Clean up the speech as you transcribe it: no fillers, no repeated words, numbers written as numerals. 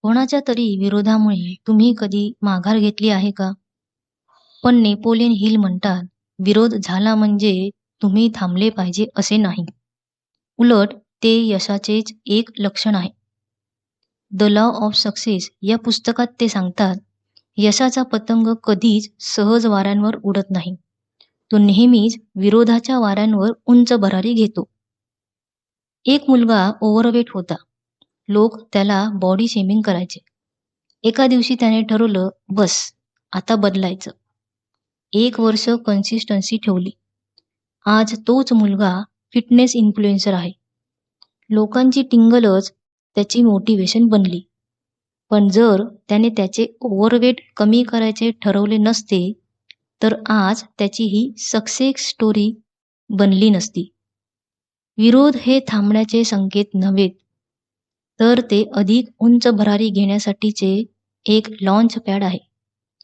कोणाच्या तरी विरोधामुळे तुम्ही कधी माघार घेतली आहे का? पण नेपोलियन हिल म्हणतात, विरोध झाला म्हणजे तुम्ही थांबले पाहिजे असे नाही. उलट ते यशाचेच एक लक्षण आहे. द लॉ ऑफ सक्सेस या पुस्तकात ते सांगतात, यशाचा पतंग कधीच सहज वाऱ्यांवर उडत नाही. तो नेहमीच विरोधाच्या वाऱ्यांवर उंच भरारी घेतो. एक मुलगा ओव्हरवेट होता. लोक त्याला बॉडी शेमिंग करायचे. एका दिवशी त्याने ठरवलं, बस आता बदलायचं. 1 वर्ष कन्सिस्टन्सी ठेवली. आज तोच मुलगा फिटनेस इन्फ्लुएन्सर आहे. लोकांची टिंगलच त्याची मोटिवेशन बनली. पण जर त्याने त्याचे ओव्हरवेट कमी करायचे ठरवले नसते, तर आज त्याची ही सक्सेस स्टोरी बनली नसती. विरोध हे थांबण्याचे संकेत नव्हेत, तर ते अधिक उंच भरारी घेण्यासाठीचे एक लॉन्च पॅड आहे.